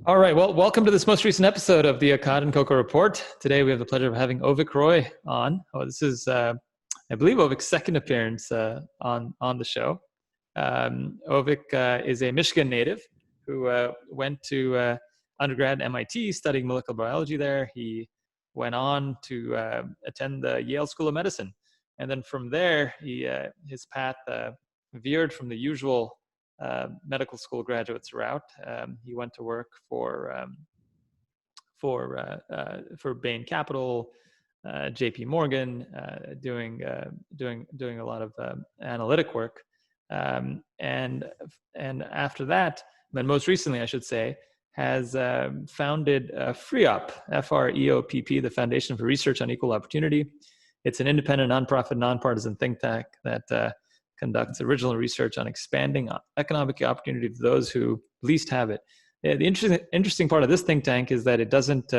All right. Well, welcome to this most recent episode of the Akkad and Coco Report. Today we have the pleasure of having Avik Roy on. This is, I believe, Avik's second appearance on the show. Avik is a Michigan native who went to undergrad at MIT, studying molecular biology there. He went on to attend the Yale School of Medicine, and then from there, his path veered from the usual medical school graduates route. He went to work for Bain Capital, J.P. Morgan, doing a lot of analytic work, and after that, but most recently, I should say, has founded FREOPP, FREOPP, the Foundation for Research on Equal Opportunity. It's an independent, nonprofit, nonpartisan think tank that conducts original research on expanding economic opportunity to those who least have it. The interesting part of this think tank is that it doesn't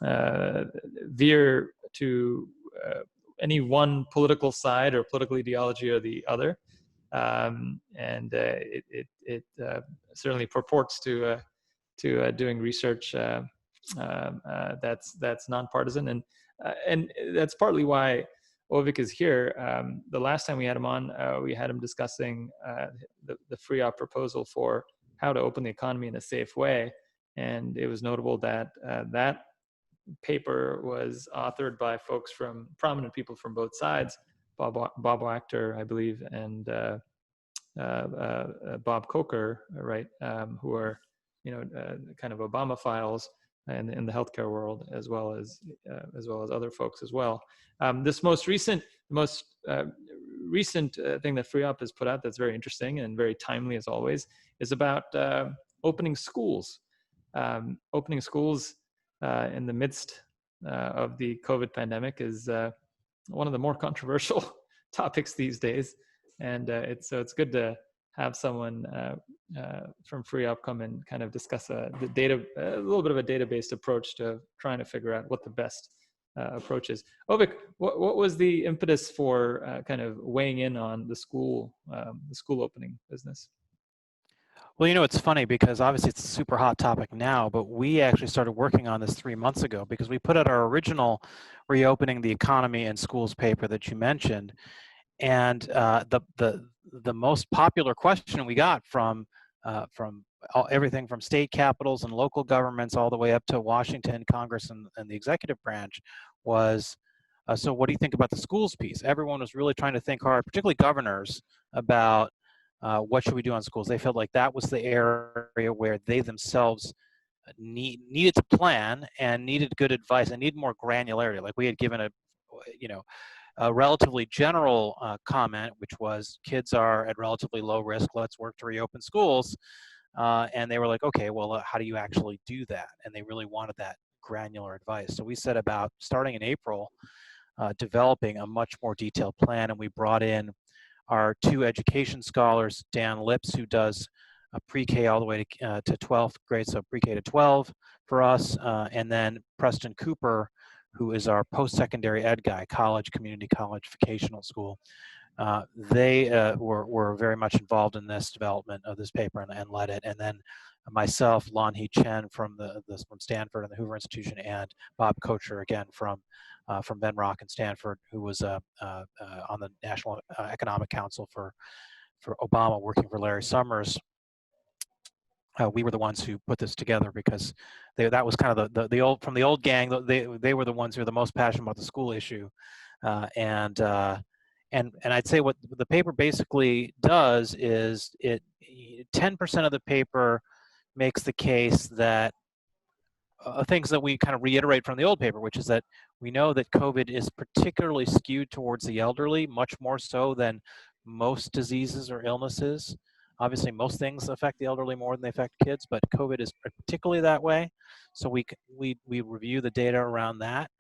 veer to any one political side or political ideology or the other, and it certainly purports to doing research that's nonpartisan, and that's partly why Avik is here. The last time we had him on, we had him discussing the FREOPP proposal for how to open the economy in a safe way. And it was notable that that paper was authored by prominent people from both sides, Bob Wachter, I believe, and Bob Coker, right, who are, kind of Obama files in the healthcare world, as well as other folks as well. This most recent thing that FREOPP has put out that's very interesting and very timely as always is about opening schools. Opening schools in the midst of the COVID pandemic is one of the more controversial topics these days, and it's good to have someone from FREOPP come and kind of discuss a little bit of a data-based approach to trying to figure out what the best approach is. Avik, what was the impetus for kind of weighing in on the school opening business? Well, it's funny because obviously it's a super hot topic now, but we actually started working on this 3 months ago because we put out our original Reopening the Economy and Schools paper that you mentioned. And the most popular question we got from everything from state capitals and local governments all the way up to Washington, Congress, and the executive branch was, so what do you think about the schools piece? Everyone was really trying to think hard, particularly governors, about what should we do on schools. They felt like that was the area where they themselves needed to plan and needed good advice and needed more granularity. Like we had given a relatively general comment, which was kids are at relatively low risk, let's work to reopen schools. And they were like, okay, well, how do you actually do that? And they really wanted that granular advice. So we set about, starting in April, developing a much more detailed plan, and we brought in our 2 education scholars, Dan Lips, who does pre-K all the way to 12th grade, so pre-K to 12 for us, and then Preston Cooper, who is our post-secondary ed guy, community college, vocational school. They were very much involved in this development of this paper and led it. And then myself, Lan Hee Chen from Stanford and the Hoover Institution, and Bob Kocher, again from Venrock and Stanford, who was on the National Economic Council for Obama, working for Larry Summers. We were the ones who put this together because that was kind of the old gang. They were the ones who were the most passionate about the school issue, and I'd say what the paper basically does is 10% of the paper makes the case that things that we kind of reiterate from the old paper, which is that we know that COVID is particularly skewed towards the elderly, much more so than most diseases or illnesses. Obviously, most things affect the elderly more than they affect kids, but COVID is particularly that way. So we review the data around that.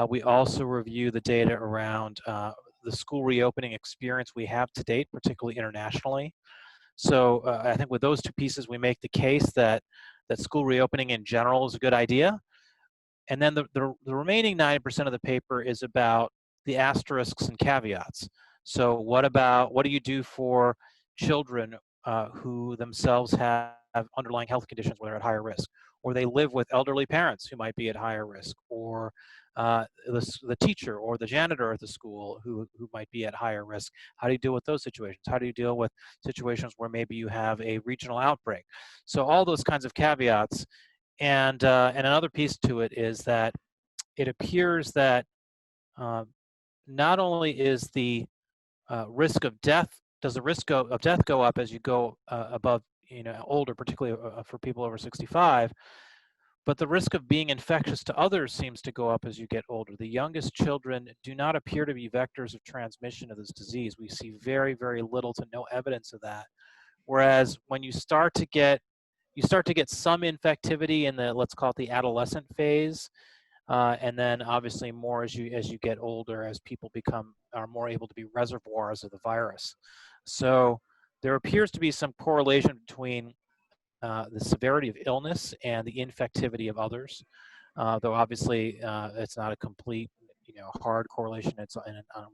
We also review the data around the school reopening experience we have to date, particularly internationally. So I think with those 2 pieces, we make the case that school reopening in general is a good idea. And then the remaining 90% of the paper is about the asterisks and caveats. So what do you do for children who themselves have underlying health conditions where they're at higher risk, or they live with elderly parents who might be at higher risk, or the teacher or the janitor at the school who might be at higher risk. How do you deal with those situations? How do you deal with situations where maybe you have a regional outbreak? So all those kinds of caveats. And another piece to it is that it appears that not only is the risk of death, does the risk of death go up as you go above, older, particularly for people over 65, but the risk of being infectious to others seems to go up as you get older. The youngest children do not appear to be vectors of transmission of this disease. We see very, very little to no evidence of that. Whereas when you start to get some infectivity in the, let's call it the adolescent phase, and then obviously more as you get older, as people are more able to be reservoirs of the virus. So there appears to be some correlation between the severity of illness and the infectivity of others, though obviously it's not a complete, hard correlation. And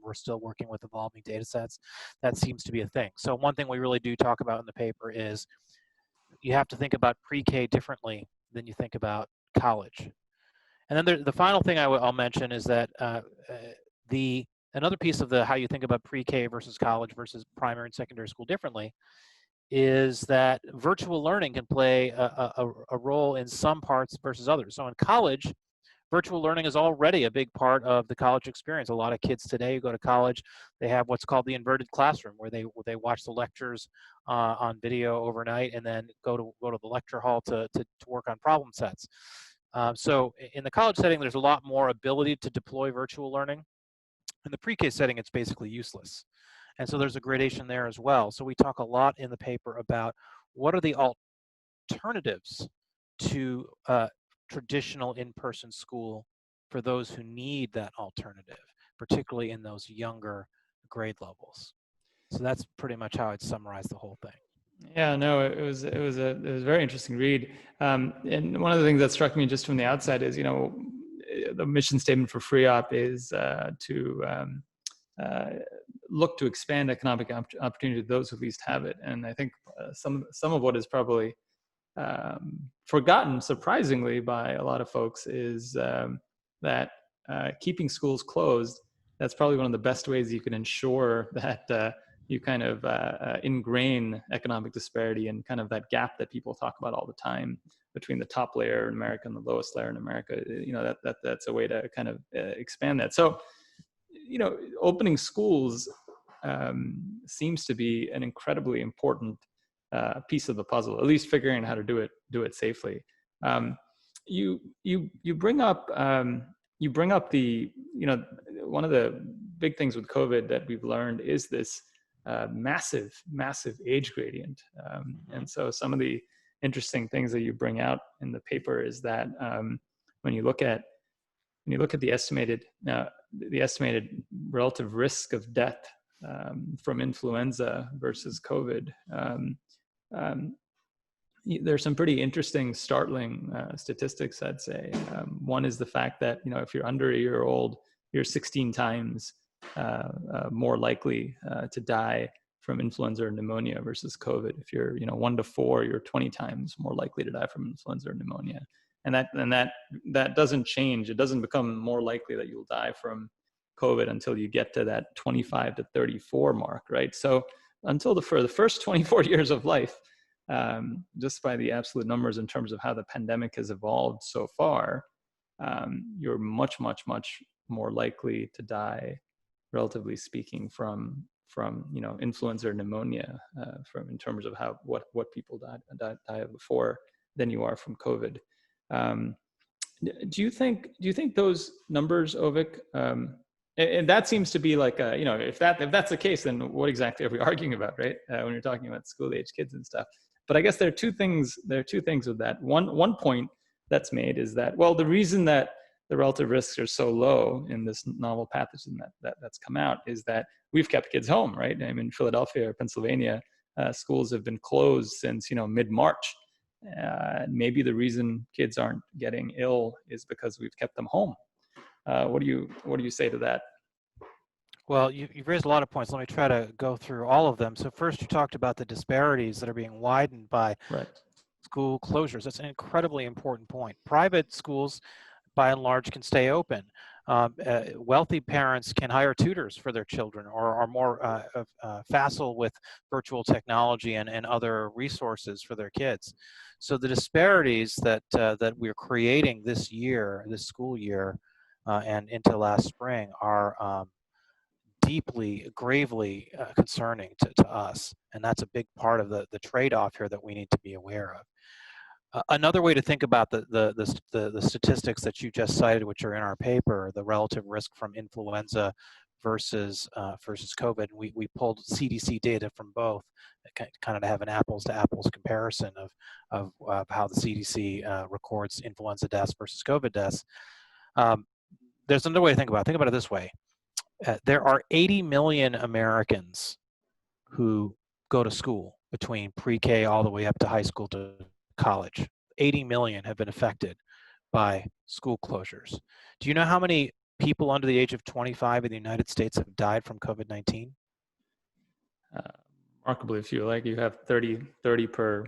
we're still working with evolving data sets. That seems to be a thing. So one thing we really do talk about in the paper is you have to think about pre-K differently than you think about college. And then the final thing I'll mention is that another piece of how you think about pre-K versus college versus primary and secondary school differently is that virtual learning can play a role in some parts versus others. So in college, virtual learning is already a big part of the college experience. A lot of kids today who go to college, they have what's called the inverted classroom, where they watch the lectures on video overnight and then go to the lecture hall to work on problem sets. So in the college setting, there's a lot more ability to deploy virtual learning. In the pre-K setting, it's basically useless. And so there's a gradation there as well. So we talk a lot in the paper about what are the alternatives to traditional in-person school for those who need that alternative, particularly in those younger grade levels. So that's pretty much how I'd summarize the whole thing. Yeah, no, it was a very interesting read. And one of the things that struck me just from the outside is, the mission statement for FREOPP is to look to expand economic opportunity to those who least have it. And I think some of what is probably forgotten, surprisingly, by a lot of folks is that keeping schools closed, that's probably one of the best ways you can ensure that you kind of ingrain economic disparity and kind of that gap that people talk about all the time between the top layer in America and the lowest layer in America. That's a way to kind of expand that. So, opening schools seems to be an incredibly important piece of the puzzle, at least figuring out how to do it safely. You bring up the, one of the big things with COVID that we've learned is this massive age gradient. And so some of the interesting things that you bring out in the paper is that when you look at the estimated relative risk of death from influenza versus COVID, there's some pretty interesting, startling statistics, I'd say. One is the fact that, if you're under a year old, you're 16 times more likely to die from influenza or pneumonia versus COVID. If you're 1 to 4, you're 20 times more likely to die from influenza or pneumonia. And that doesn't change. It doesn't become more likely that you'll die from COVID until you get to that 25 to 34 mark, right? So for the first 24 years of life, just by the absolute numbers in terms of how the pandemic has evolved so far, you're much more likely to die, relatively speaking, from influenza or pneumonia, in terms of what people die of before, than you are from COVID. Do you think those numbers, Avik, and that seems to be like if that's the case, then what exactly are we arguing about, right? When you're talking about school age kids and stuff. But I guess there are two things with that. One point that's made is that, well, the reason that the relative risks are so low in this novel pathogen that's come out is that we've kept kids home, right? I mean, Philadelphia or Pennsylvania, schools have been closed since mid-March. Maybe the reason kids aren't getting ill is because we've kept them home. What do you say to that? Well, you've raised a lot of points. Let me try to go through all of them. So first, you talked about the disparities that are being widened by right. school closures. That's an incredibly important point. Private schools, by and large, can stay open. Wealthy parents can hire tutors for their children, or are more facile with virtual technology and other resources for their kids. So the disparities that we're creating this year, this school year, and into last spring are deeply, gravely concerning to us. And that's a big part of the trade-off here that we need to be aware of. Another way to think about the statistics that you just cited, which are in our paper, the relative risk from influenza versus COVID. We pulled CDC data from both, kind of to have an apples to apples comparison of how the CDC records influenza deaths versus COVID deaths. There's another way to think about it. Think about it this way. There are 80 million Americans who go to school between pre-K all the way up to high school to college. 80 million have been affected by school closures. Do you know how many people under the age of 25 in the United States have died from COVID-19? Remarkably few. Like you have 30 per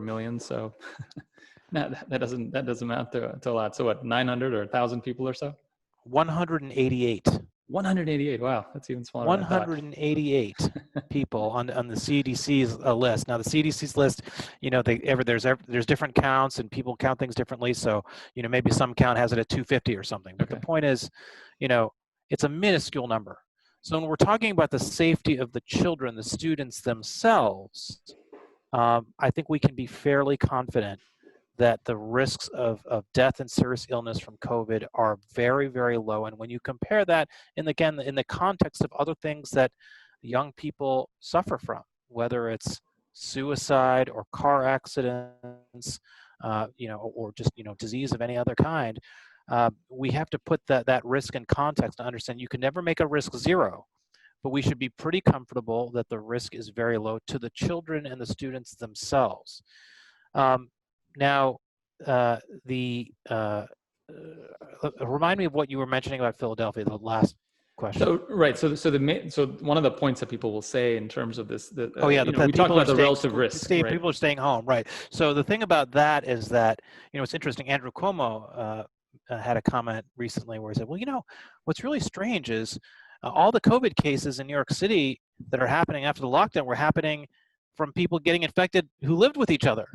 million. So that doesn't amount to a lot. So what, 900 or 1,000 people or so? 188. 188. Wow, that's even smaller. 188 people on the CDC's list. Now the CDC's list, there's different counts and people count things differently. So maybe some count has it at 250 or something. But the point is, it's a minuscule number. So when we're talking about the safety of the children, the students themselves, I think we can be fairly confident that the risks of death and serious illness from COVID are very, very low. And when you compare that, and again, in the context of other things that young people suffer from, whether it's suicide or car accidents, or just, disease of any other kind, we have to put that risk in context to understand you can never make a risk zero, but we should be pretty comfortable that the risk is very low to the children and the students themselves. Now, remind me of what you were mentioning about Philadelphia, the last question. So one of the points that people will say in terms of this, we talk about the relative risk. Right? People are staying home, right? So the thing about that is that, it's interesting. Andrew Cuomo had a comment recently where he said, well, what's really strange is all the COVID cases in New York City that are happening after the lockdown were happening from people getting infected who lived with each other.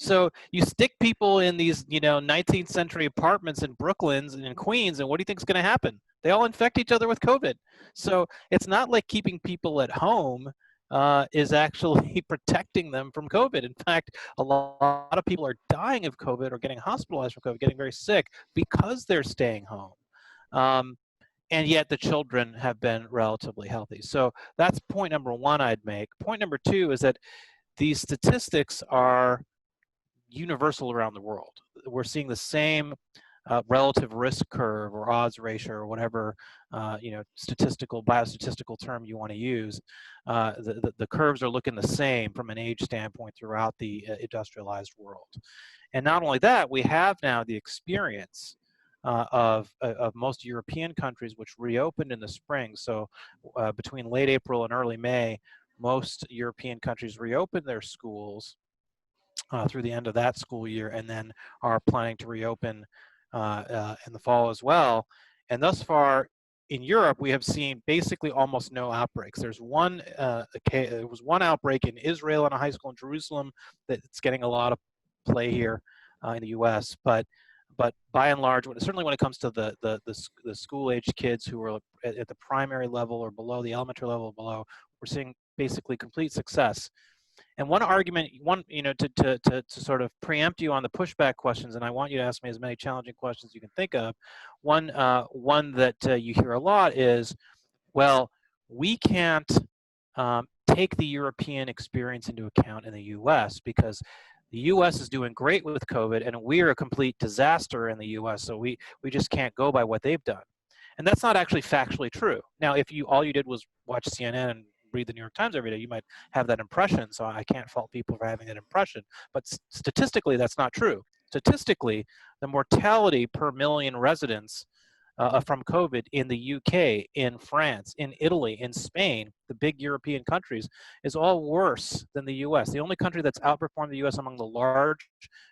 So you stick people in these, 19th century apartments in Brooklyn and in Queens, and what do you think is going to happen? They all infect each other with COVID. So it's not like keeping people at home is actually protecting them from COVID. In fact, a lot of people are dying of COVID or getting hospitalized from COVID, getting very sick because they're staying home. And yet the children have been relatively healthy. So that's point number one I'd make. Point number two is that these statistics are universal around the world. We're seeing the same relative risk curve or odds ratio or whatever biostatistical term you want to use. The curves are looking the same from an age standpoint throughout the industrialized world. And not only that, we have now the experience of most European countries which reopened in the spring. So between late April and early May, most European countries reopened their schools through the end of that school year, and then are planning to reopen in the fall as well. And thus far in Europe, we have seen basically almost no outbreaks. There was one outbreak in Israel in a high school in Jerusalem that's getting a lot of play here in the U.S. But by and large, certainly when it comes to the school-age kids who are at the primary level or below, the elementary level below, we're seeing basically complete success. And one argument, to sort of preempt you on the pushback questions, and I want you to ask me as many challenging questions you can think of. One that you hear a lot is, well, we can't take the European experience into account in the U.S. because the U.S. is doing great with COVID, and we're a complete disaster in the U.S., so we just can't go by what they've done. And that's not actually factually true. Now, if all you did was watch CNN and read the New York Times every day, you might have that impression, so I can't fault people for having that impression. But statistically, that's not true. Statistically, the mortality per million residents from COVID in the UK, in France, in Italy, in Spain, the big European countries, is all worse than the US. The only country that's outperformed the US among the large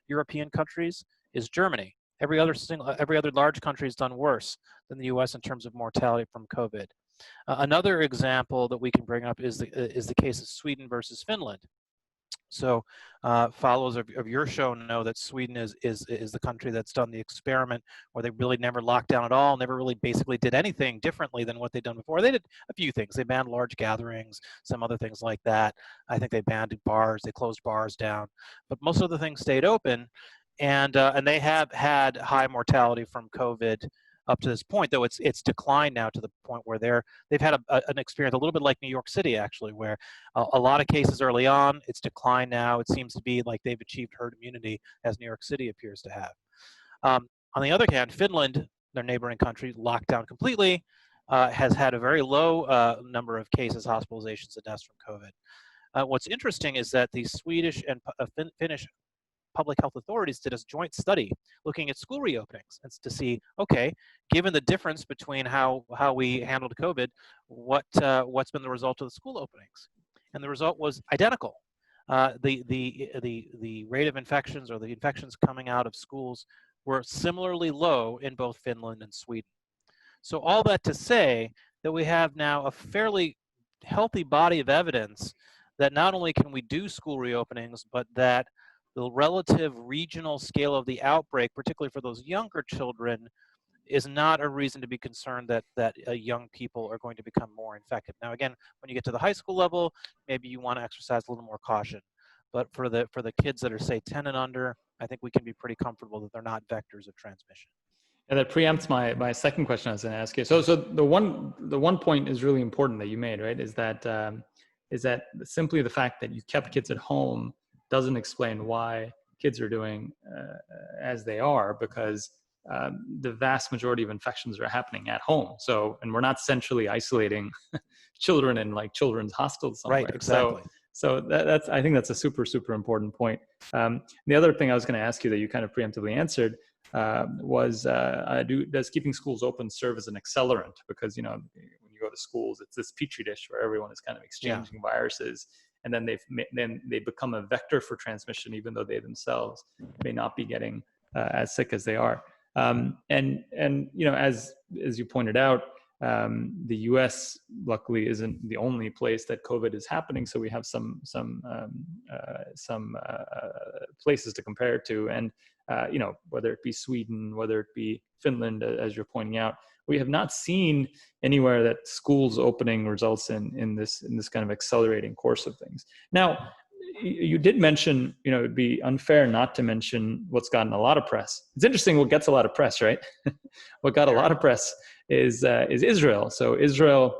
European countries is Germany. Every other large country has done worse than the US in terms of mortality from COVID. Another example that we can bring up is the case of Sweden versus Finland. So followers of your show know that Sweden is the country that's done the experiment where they really never locked down at all, never really basically did anything differently than what they'd done before. They did a few things. They banned large gatherings, some other things like that. I think they banned bars, they closed bars down, but most of the things stayed open, and they have had high mortality from COVID up to this point, though it's declined now to the point where they've had an experience a little bit like New York City, actually, where a lot of cases early on, it's declined now. It seems to be like they've achieved herd immunity, as New York City appears to have. On the other hand, Finland, their neighboring country, locked down completely, has had a very low number of cases, hospitalizations, and deaths from COVID. What's interesting is that the Swedish and Finnish public health authorities did a joint study looking at school reopenings and to see, okay, given the difference between how we handled COVID, what's been the result of the school openings? And the result was identical. The rate of infections, or the infections coming out of schools, were similarly low in both Finland and Sweden. So all that to say that we have now a fairly healthy body of evidence that not only can we do school reopenings, but that the relative regional scale of the outbreak, particularly for those younger children, is not a reason to be concerned that young people are going to become more infected. Now, again, when you get to the high school level, maybe you want to exercise a little more caution. But for the kids that are, say, 10 and under, I think we can be pretty comfortable that they're not vectors of transmission. And that preempts my second question I was going to ask you. So the one point is really important that you made, right? Is that simply the fact that you kept kids at home doesn't explain why kids are doing as they are, because the vast majority of infections are happening at home. So, and we're not centrally isolating children in like children's hostels somewhere. Right, exactly. So that's, I think that's a super, super important point. The other thing I was going to ask you that you kind of preemptively answered was, does keeping schools open serve as an accelerant? Because, you know, when you go to schools, it's this petri dish where everyone is kind of exchanging viruses, and then they become a vector for transmission, even though they themselves may not be getting as sick as they are. And you know, as you pointed out, the U.S. luckily isn't the only place that COVID is happening, so we have some places to compare it to, and you know, whether it be Sweden, whether it be Finland, as you're pointing out, we have not seen anywhere that schools opening results in this kind of accelerating course of things. Now, you did mention, you know, it'd be unfair not to mention what's gotten a lot of press. It's interesting what gets a lot of press, right? What got a lot of press is Israel. So Israel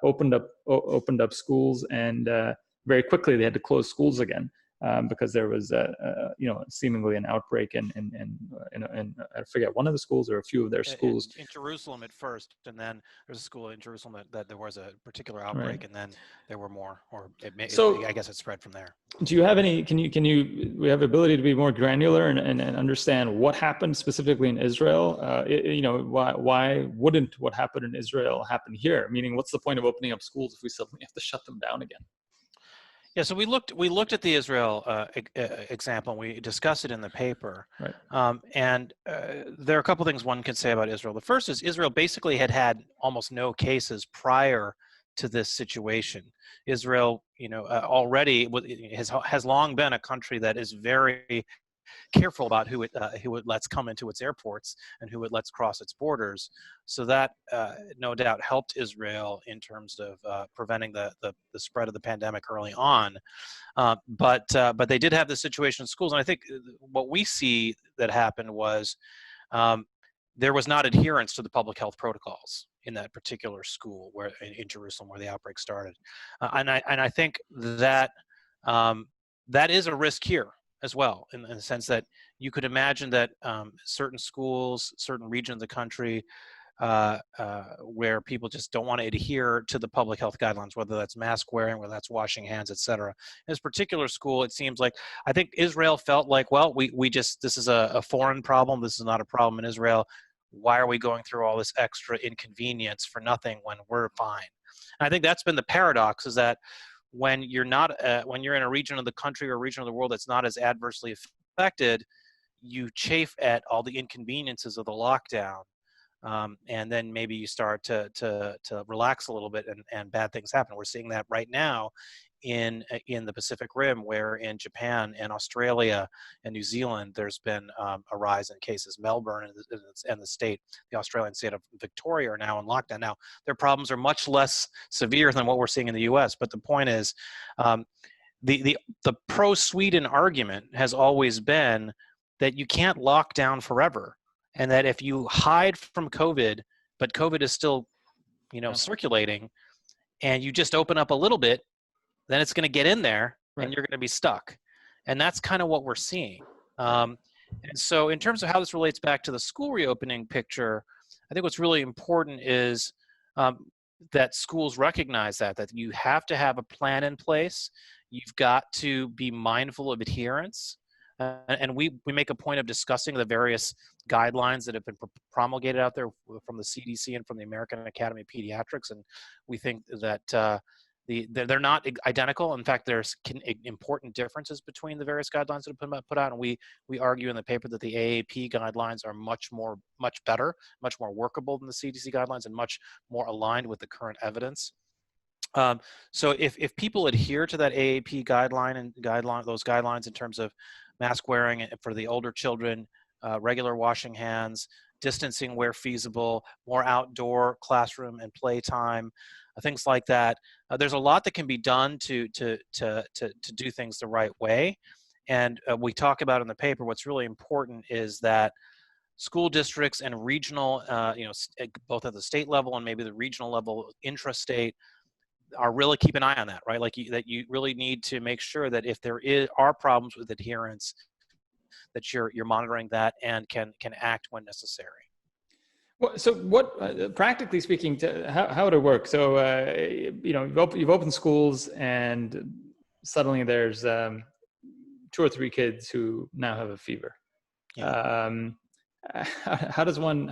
opened up schools, and very quickly they had to close schools again because there was you know, seemingly an outbreak in I forget, one of the schools or a few of their schools in Jerusalem at first, and then there's a school in Jerusalem that there was a particular outbreak, right. And then there were more, or I guess it spread from there. Do you have any? Can you? We have ability to be more granular and understand what happened specifically in Israel. You know, why wouldn't what happened in Israel happen here? Meaning, what's the point of opening up schools if we suddenly have to shut them down again? Yeah, so we looked at the Israel example, and we discussed it in the paper. Right. And there are a couple things one can say about Israel. The first is Israel basically had almost no cases prior to this situation. Israel, you know, already has long been a country that is very careful about who it lets come into its airports and who it lets cross its borders. So that no doubt helped Israel in terms of preventing the spread of the pandemic early on. But they did have this situation in schools, and I think what we see that happened was there was not adherence to the public health protocols in that particular school in Jerusalem where the outbreak started, and I think that that is a risk here as well, in the sense that you could imagine that certain schools, certain regions of the country, where people just don't want to adhere to the public health guidelines, whether that's mask wearing, whether that's washing hands, et cetera. In this particular school, it seems like, I think Israel felt like, well, we just, this is a foreign problem. This is not a problem in Israel. why are we going through all this extra inconvenience for nothing when we're fine? And I think that's been the paradox, is that when you're not, when you're in a region of the country or region of the world that's not as adversely affected, you chafe at all the inconveniences of the lockdown. And then maybe you start to relax a little bit, and bad things happen. We're seeing that right now in the Pacific Rim, where in Japan and Australia and New Zealand, there's been a rise in cases. Melbourne and the Australian state of Victoria are now in lockdown. Now, their problems are much less severe than what we're seeing in the U.S., but the point is, the pro-Sweden argument has always been that you can't lock down forever, and that if you hide from COVID, but COVID is still, circulating, and you just open up a little bit, then it's going to get in there, Right. and you're going to be stuck. And that's kind of what we're seeing. And so in terms of how this relates back to the school reopening picture, I think what's really important is that schools recognize that you have to have a plan in place. You've got to be mindful of adherence. And we make a point of discussing the various guidelines that have been promulgated out there from the CDC and from the American Academy of Pediatrics. And we think that they're not identical. In fact, there's important differences between the various guidelines that have been put out. And we argue in the paper that the AAP guidelines are much better, much more workable than the CDC guidelines, and much more aligned with the current evidence. So if people adhere to that AAP those guidelines in terms of mask wearing for the older children, regular washing hands, distancing where feasible, more outdoor classroom and playtime, things like that. There's a lot that can be done to do things the right way. And we talk about in the paper, what's really important is that school districts and regional, both at the state level and maybe the regional level, intrastate, are really keep an eye on that, right? That you really need to make sure that if there are problems with adherence, that you're monitoring that and can act when necessary. Well, so what, practically speaking, how would it work? So, you've opened schools, and suddenly there's 2 or 3 kids who now have a fever. Yeah. How does one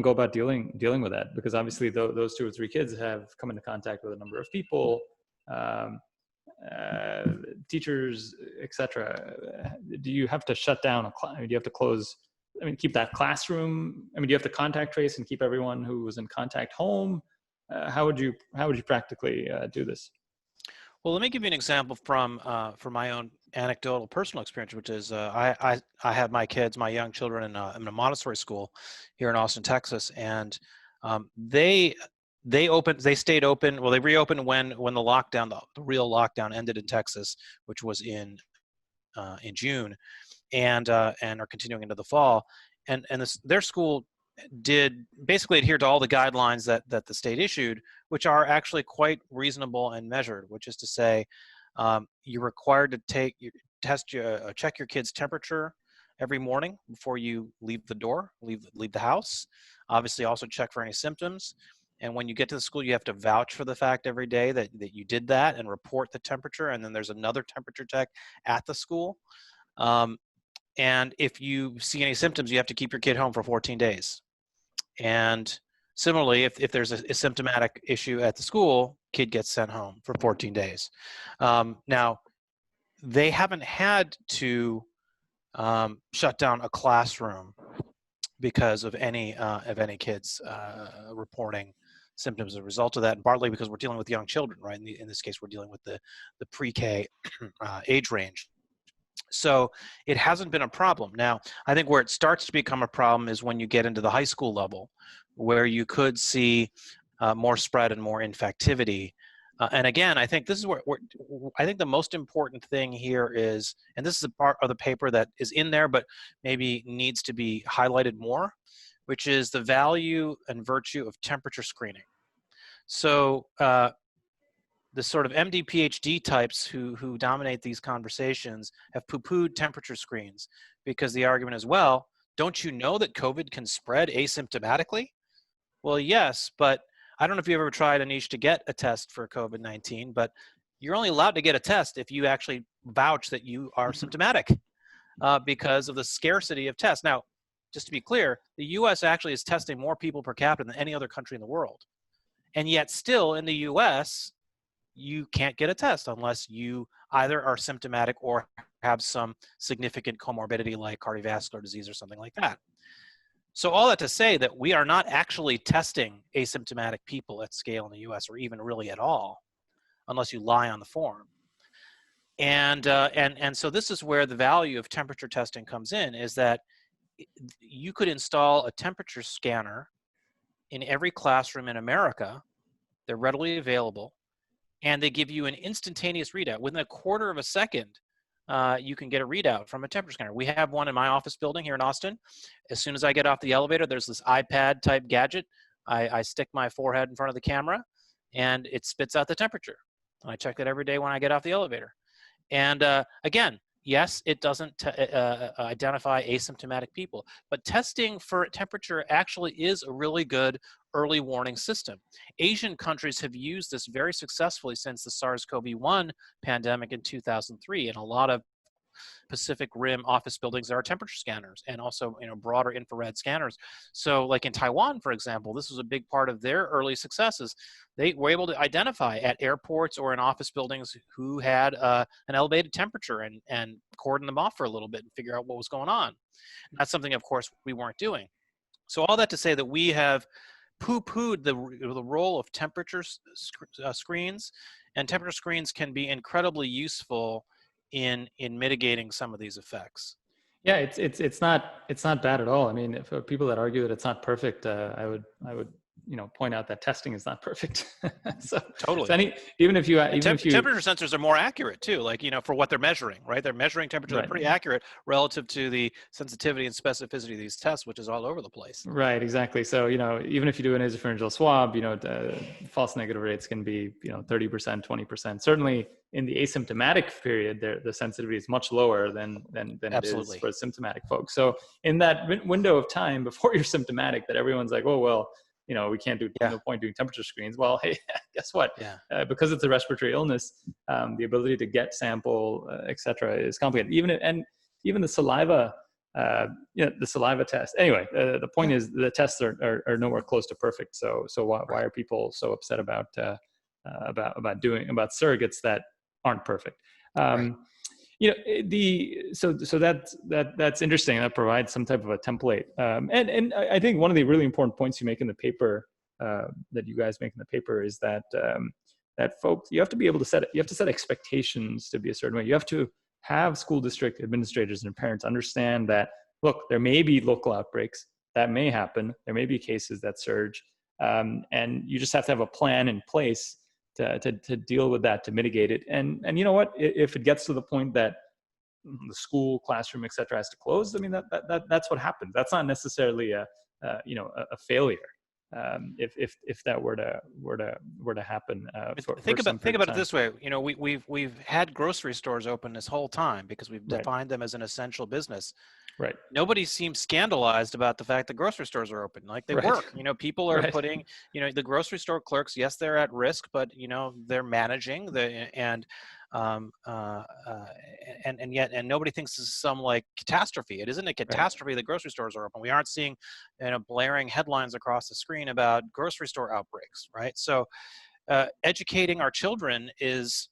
go about dealing with that? Because obviously those 2 or 3 kids have come into contact with a number of people, teachers, etc. Do you have to shut down a class? Do you have to close? Keep that classroom? Do you have to contact trace and keep everyone who was in contact home? How would you practically do this? Well, let me give you an example from my own anecdotal personal experience, which is I have my kids, my young children, in a Montessori school here in Austin, Texas, and they stayed open. Well, they reopened when the lockdown, the real lockdown, ended in Texas, which was in June, and are continuing into the fall. And their school did basically adhere to all the guidelines that the state issued, which are actually quite reasonable and measured, which is to say, you're required to check your kid's temperature every morning before you leave the door, leave the house. Obviously, also check for any symptoms. And when you get to the school, you have to vouch for the fact every day that you did that and report the temperature. And then there's another temperature check at the school. And if you see any symptoms, you have to keep your kid home for 14 days. And similarly, if there's a symptomatic issue at the school, kid gets sent home for 14 days. Now, they haven't had to shut down a classroom because of any kids reporting symptoms as a result of that, and partly because we're dealing with young children, right? In this case, we're dealing with the pre-K age range. So it hasn't been a problem. Now, I think where it starts to become a problem is when you get into the high school level, where you could see more spread and more infectivity. And again, I think this is where I think the most important thing here is, and this is a part of the paper that is in there, but maybe needs to be highlighted more, which is the value and virtue of temperature screening. So the sort of MD, PhD types who dominate these conversations have poo-pooed temperature screens, because the argument is, well, don't you know that COVID can spread asymptomatically? Well, yes, but I don't know if you ever tried, Anish, to get a test for COVID-19, but you're only allowed to get a test if you actually vouch that you are symptomatic because of the scarcity of tests. Now, just to be clear, the US actually is testing more people per capita than any other country in the world. And yet still in the US, you can't get a test unless you either are symptomatic or have some significant comorbidity like cardiovascular disease or something like that. So all that to say that we are not actually testing asymptomatic people at scale in the US, or even really at all, unless you lie on the form. And so this is where the value of temperature testing comes in, is that you could install a temperature scanner in every classroom in America. They're readily available, and they give you an instantaneous readout. Within a quarter of a second, you can get a readout from a temperature scanner. We have one in my office building here in Austin. As soon as I get off the elevator, there's this iPad type gadget. I stick my forehead in front of the camera, and it spits out the temperature. I check it every day when I get off the elevator. And again, yes, it doesn't identify asymptomatic people, but testing for temperature actually is a really good early warning system. Asian countries have used this very successfully since the SARS-CoV-1 pandemic in 2003, and a lot of Pacific Rim office buildings, there are temperature scanners and also, broader infrared scanners. So like in Taiwan, for example, this was a big part of their early successes. They were able to identify at airports or in office buildings who had an elevated temperature and cordon them off for a little bit and figure out what was going on. And that's something, of course, we weren't doing. So all that to say that we have poo-pooed the role of temperature screens, and temperature screens can be incredibly useful in mitigating some of these effects. Yeah, it's not bad at all. I mean, for people that argue that it's not perfect, I would point out that testing is not perfect. So totally. So temperature sensors are more accurate too, like for what they're measuring, right? They're measuring temperature. Right. They're pretty accurate relative to the sensitivity and specificity of these tests, which is all over the place. Right, exactly. So even if you do a nasopharyngeal swab, false negative rates can be 30%, 20%. Certainly in the asymptomatic period, the sensitivity is much lower than it is for symptomatic folks. So in that window of time before you're symptomatic, that everyone's like, oh well, we can't do, no point doing temperature screens. Well, hey, guess what? Yeah. Because it's a respiratory illness, the ability to get sample, et cetera, is complicated. Even the saliva, the saliva test. Anyway, the point is the tests are nowhere close to perfect. So why are people so upset about surrogates that aren't perfect? Right. So that's interesting. That provides some type of a template. And I think one of the really important points you make in the paper, that you guys make in the paper, is that folks, you have to be able to set expectations to be a certain way. You have to have school district administrators and parents understand that, look, there may be local outbreaks that may happen. There may be cases that surge, and you just have to have a plan in place to deal with that, to mitigate it. And you know what? If it gets to the point that the school, classroom, et cetera, has to close, I mean, that's what happens. That's not necessarily a failure. If that were to happen. Think about it this way. We've had grocery stores open this whole time because we've defined them as an essential business. Right. Nobody seems scandalized about the fact that grocery stores are open. Like, they work. People are putting, the grocery store clerks, yes, they're at risk, but they're managing and yet nobody thinks this is some like catastrophe. It isn't a catastrophe that grocery stores are open. We aren't seeing blaring headlines across the screen about grocery store outbreaks, right? So educating our children is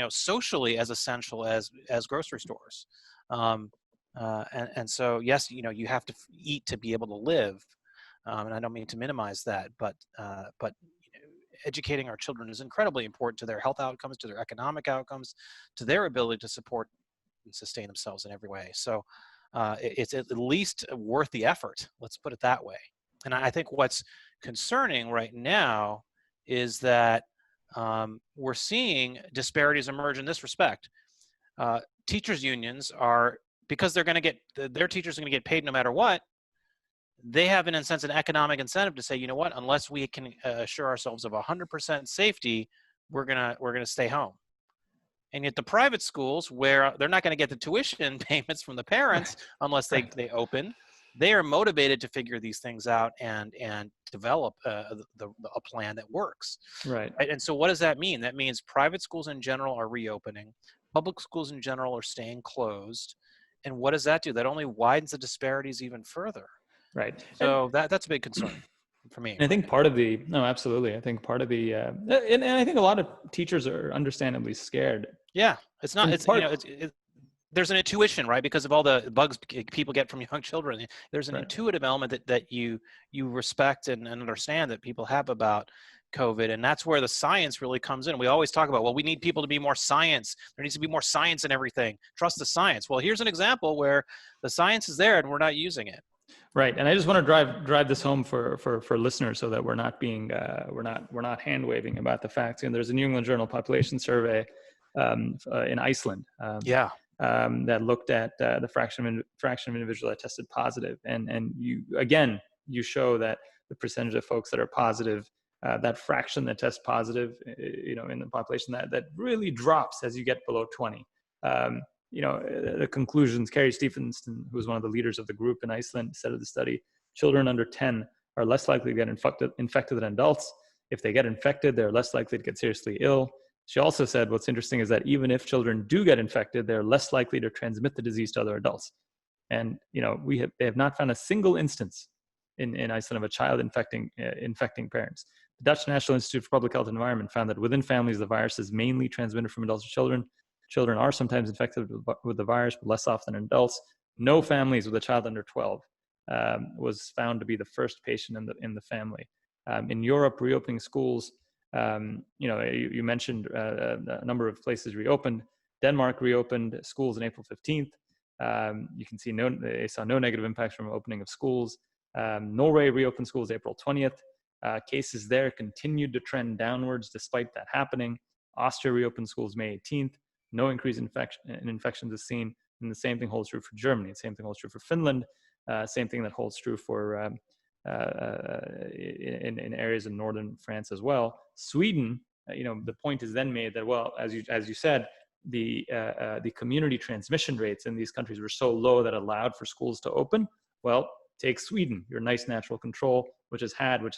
socially as essential as grocery stores. And so yes, you have to eat to be able to live, and I don't mean to minimize that, but educating our children is incredibly important to their health outcomes, to their economic outcomes, to their ability to support and sustain themselves in every way. So it's at least worth the effort. Let's put it that way. And I think what's concerning right now is that we're seeing disparities emerge in this respect. Teachers' unions are, because they're going to get, their teachers are going to get paid no matter what, they have an economic incentive to say, you know what, unless we can assure ourselves of 100% safety, we're gonna stay home. And yet the private schools, where they're not going to get the tuition payments from the parents unless they open, they are motivated to figure these things out and develop a plan that works. Right. And so what does that mean? That means private schools in general are reopening. Public schools in general are staying closed. And what does that do? That only widens the disparities even further. Right. So that's a big concern for me. And I think part of the, no, absolutely. I think part of the, and I think a lot of teachers are understandably scared. Yeah, it's not, In it's, part, there's an intuition, right? Because of all the bugs people get from young children, there's an right. intuitive element that you respect and understand that people have about COVID. And that's where the science really comes in. We always talk about, well, we need people to be more science. There needs to be more science in everything. Trust the science. Well, here's an example where the science is there and we're not using it. Right, and I just want to drive this home for listeners so that we're not being we're not hand waving about the facts. And there's a New England Journal population survey in Iceland Yeah. that looked at the fraction of individuals that tested positive, and you show that the percentage of folks that are positive, that fraction that test positive, in the population that really drops as you get below 20. The conclusions, Carrie Stephenson, who was one of the leaders of the group in Iceland, said of the study, children under 10 are less likely to get infected than adults. If they get infected, they're less likely to get seriously ill. She also said what's interesting is that even if children do get infected, they're less likely to transmit the disease to other adults. And they have not found a single instance in Iceland of a child infecting parents. The Dutch National Institute for Public Health and Environment found that within families, the virus is mainly transmitted from adults to children. Children are sometimes infected with the virus, but less often than adults. No families with a child under 12 was found to be the first patient in the family. In Europe, reopening schools, you mentioned a number of places reopened. Denmark reopened schools on April 15th. You can see they saw no negative impacts from opening of schools. Norway reopened schools April 20th. Cases there continued to trend downwards despite that happening. Austria reopened schools May 18th. No increase in infections is seen, and the same thing holds true for Germany. The same thing holds true for Finland. Same thing that holds true for in areas in northern France as well. Sweden, the point is then made that, well, as you said, the community transmission rates in these countries were so low that allowed for schools to open. Well, take Sweden, your nice natural control, which has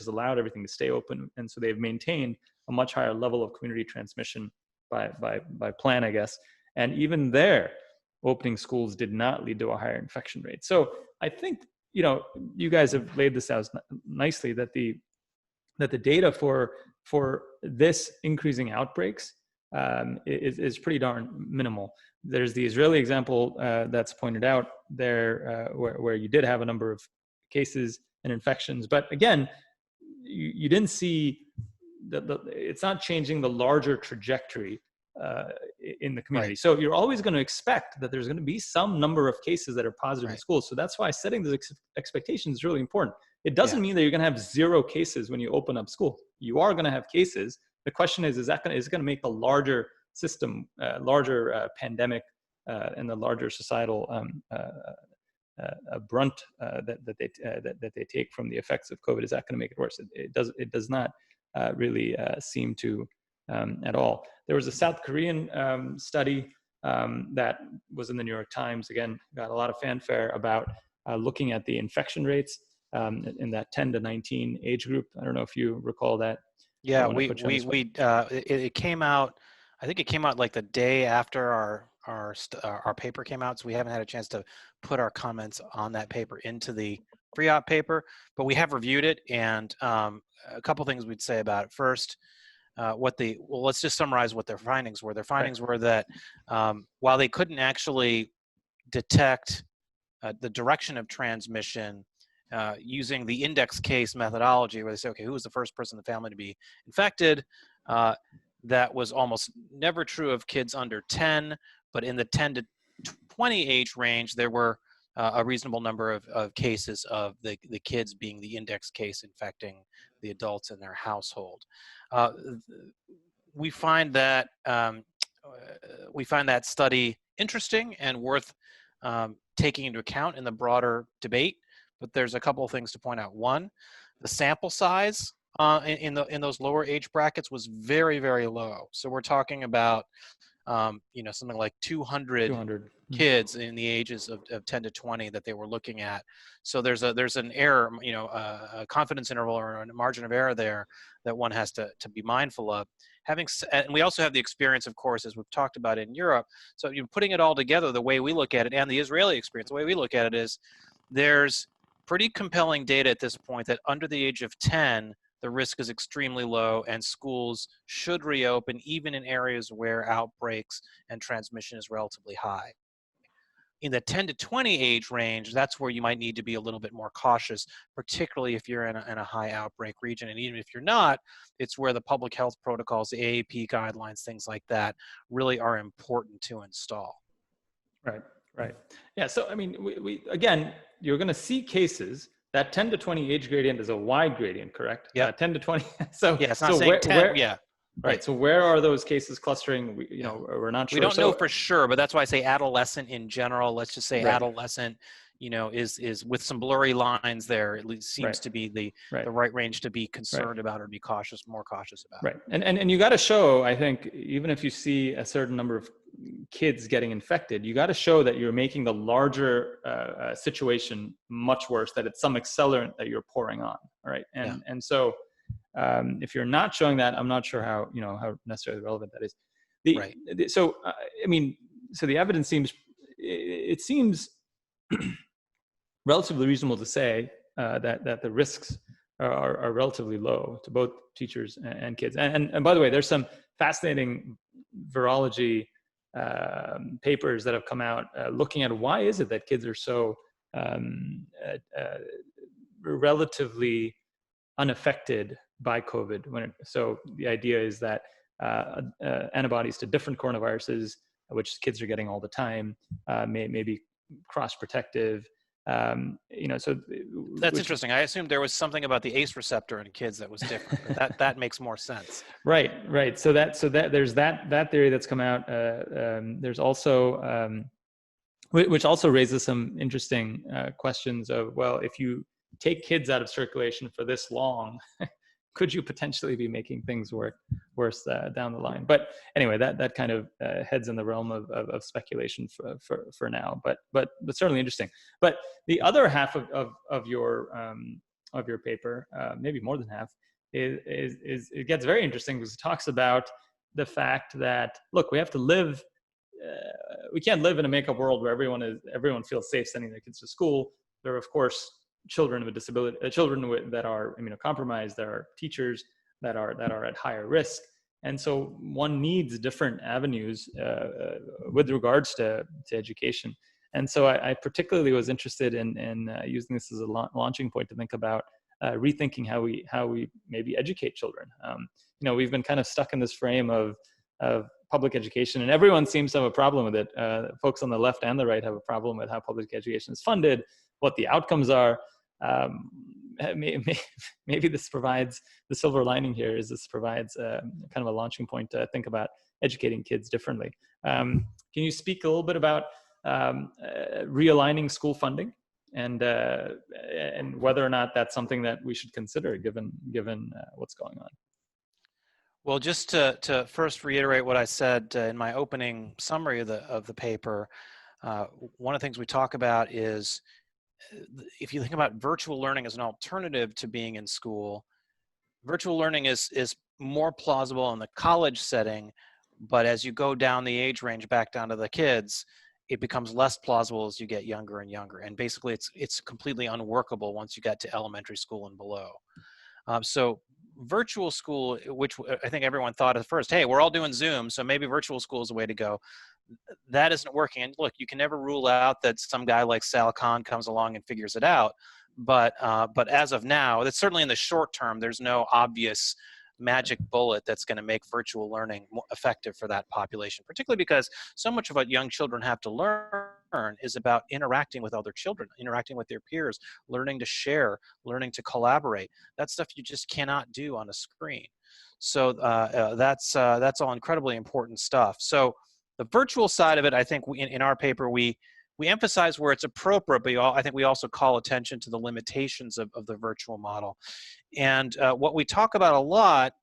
allowed everything to stay open, and so they've maintained a much higher level of community transmission by plan, I guess. And even there, opening schools did not lead to a higher infection rate. So I think, you guys have laid this out nicely, that the data for this increasing outbreaks is pretty darn minimal. There's the Israeli example that's pointed out there, where you did have a number of cases and infections, but again, you didn't see it's not changing the larger trajectory in the community. Right. So you're always going to expect that there's going to be some number of cases that are positive in schools. So that's why setting those expectations is really important. It doesn't mean that you're going to have zero cases when you open up school. You are going to have cases. The question is it going to make the larger system, larger pandemic, and the larger societal brunt that they take from the effects of COVID, is that going to make it worse? It does not really seem to at all. There was a South Korean study that was in the New York Times, again, got a lot of fanfare, about looking at the infection rates in that 10 to 19 age group. I don't know if you recall that. Yeah, it came out, I think it came out like the day after our paper came out, so we haven't had a chance to put our comments on that paper into the FREOPP paper, but we have reviewed it, and a couple things we'd say about it. First, let's just summarize what their findings were. Their findings were that while they couldn't actually detect the direction of transmission using the index case methodology, where they say, okay, who was the first person in the family to be infected? That was almost never true of kids under 10, but in the 10 to 20 age range, there were a reasonable number of cases of the kids being the index case infecting the adults in their household. We find that study interesting and worth taking into account in the broader debate, but there's a couple of things to point out. One, the sample size in those lower age brackets was very, very low. So we're talking about something like 200 200. kids in the ages of 10 to 20 that they were looking at. So there's an error, a confidence interval or a margin of error there that one has to be mindful of. And we also have the experience, of course, as we've talked about in Europe. So putting it all together, the way we look at it, and the Israeli experience, the way we look at it is there's pretty compelling data at this point that under the age of 10, the risk is extremely low and schools should reopen even in areas where outbreaks and transmission is relatively high. In the 10 to 20 age range, that's where you might need to be a little bit more cautious, particularly if you're in a high outbreak region. And even if you're not, it's where the public health protocols, the AAP guidelines, things like that really are important to install. Right. Yeah, so I mean, we again, you're going to see cases. That 10 to 20 age gradient is a wide gradient, correct? Yeah. 10 to 20. So yeah, it's not saying 10. Yeah. Right. So where are those cases clustering? We're not sure. We don't know for sure, but that's why I say adolescent in general. Let's just say adolescent, is with some blurry lines there. At least seems to be the right range to be concerned about or be more cautious about. Right. And you got to show, I think, even if you see a certain number of kids getting infected, you got to show that you're making the larger situation much worse, that it's some accelerant that you're pouring on. All right. And so if you're not showing that, I'm not sure how necessarily relevant that is. So the evidence seems relatively reasonable to say that the risks are relatively low to both teachers and kids. And by the way, there's some fascinating virology papers that have come out looking at why is it that kids are so relatively unaffected by COVID. So the idea is that antibodies to different coronaviruses, which kids are getting all the time, may be cross-protective. So that's interesting. I assumed there was something about the ACE receptor in kids that was different. But that makes more sense. Right. So that there's that theory that's come out. There's also which also raises some interesting questions of, well, if you take kids out of circulation for this long, could you potentially be making things worse down the line? But anyway, that kind of heads in the realm of speculation for now. But certainly interesting. But the other half of your paper, maybe more than half, is it gets very interesting because it talks about the fact that, look, we have to live. We can't live in a make-up world where everyone feels safe sending their kids to school. There are, of course, children with disability, children that are immunocompromised. There are teachers that are at higher risk, and so one needs different avenues with regards to education. And so I particularly was interested in using this as a launching point to think about rethinking how we maybe educate children. We've been kind of stuck in this frame of public education, and everyone seems to have a problem with it. Folks on the left and the right have a problem with how public education is funded, what the outcomes are. Maybe this provides the silver lining here is this provides kind of a launching point to think about educating kids differently. Can you speak a little bit about realigning school funding and whether or not that's something that we should consider given what's going on? Well, just to first reiterate what I said in my opening summary of the paper, one of the things we talk about is if you think about virtual learning as an alternative to being in school, virtual learning is more plausible in the college setting, but as you go down the age range back down to the kids, it becomes less plausible as you get younger and younger. And basically it's completely unworkable once you get to elementary school and below. So virtual school, which I think everyone thought at first, hey, we're all doing Zoom, so maybe virtual school is the way to go. That isn't working. And look, you can never rule out that some guy like Sal Khan comes along and figures it out. But as of now, that's certainly in the short term, there's no obvious magic bullet that's going to make virtual learning more effective for that population, particularly because so much of what young children have to learn is about interacting with other children, interacting with their peers, learning to share, learning to collaborate. That's stuff you just cannot do on a screen. So that's all incredibly important stuff. So the virtual side of it, I think in our paper, we emphasize where it's appropriate, but I think we also call attention to the limitations of the virtual model. And what we talk about a lot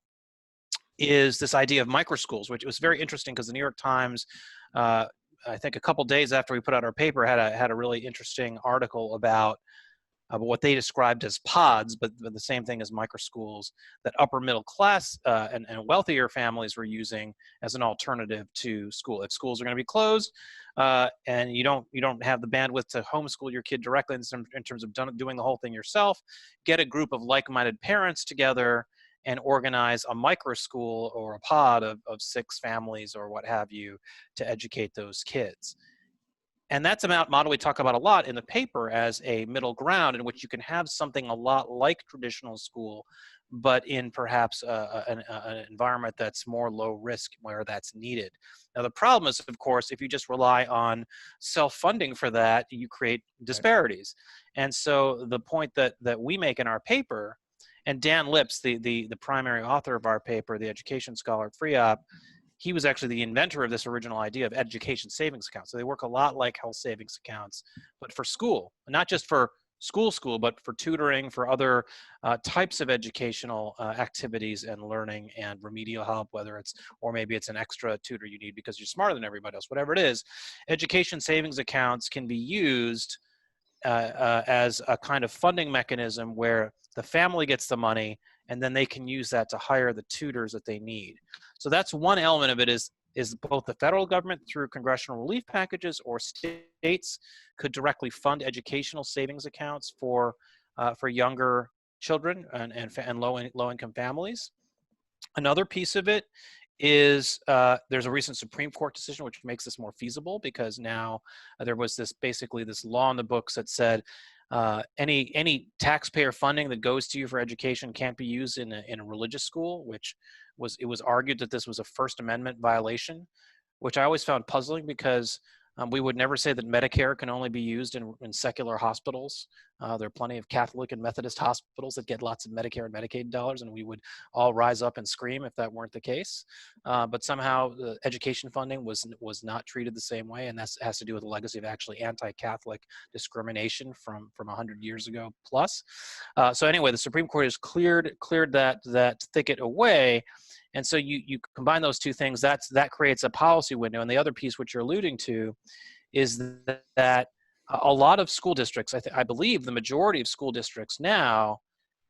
is this idea of microschools, which was very interesting because the New York Times, I think a couple days after we put out our paper, had a really interesting article about what they described as pods, but the same thing as microschools that upper middle class and wealthier families were using as an alternative to school. If schools are going to be closed and you don't have the bandwidth to homeschool your kid directly in terms of doing the whole thing yourself, get a group of like-minded parents together and organize a micro school or a pod of 6 families or what have you to educate those kids. And that's a model we talk about a lot in the paper as a middle ground in which you can have something a lot like traditional school, but in perhaps an environment that's more low risk where that's needed. Now, the problem is, of course, if you just rely on self-funding for that, you create disparities. And so the point that we make in our paper, and Dan Lips, the primary author of our paper, the education scholar at FREOPP, he was actually the inventor of this original idea of education savings accounts. So they work a lot like health savings accounts, but for school, not just for school, but for tutoring, for other types of educational activities and learning and remedial help, or maybe it's an extra tutor you need because you're smarter than everybody else, whatever it is. Education savings accounts can be used as a kind of funding mechanism where the family gets the money and then they can use that to hire the tutors that they need. So that's one element of it is both the federal government through congressional relief packages or states could directly fund educational savings accounts for younger children and low-income families. Another piece of it is there's a recent Supreme Court decision which makes this more feasible because now there was this law in the books that said any taxpayer funding that goes to you for education can't be used in a religious school, it was argued that this was a First Amendment violation, which I always found puzzling because we would never say that Medicare can only be used in secular hospitals. There are plenty of Catholic and Methodist hospitals that get lots of Medicare and Medicaid dollars, and we would all rise up and scream if that weren't the case. But somehow the education funding was not treated the same way, and that has to do with the legacy of actually anti-Catholic discrimination from 100 years ago plus. So anyway, the Supreme Court has cleared that thicket away. And so you combine those two things, that creates a policy window. And the other piece which you're alluding to is that a lot of school districts, I believe the majority of school districts now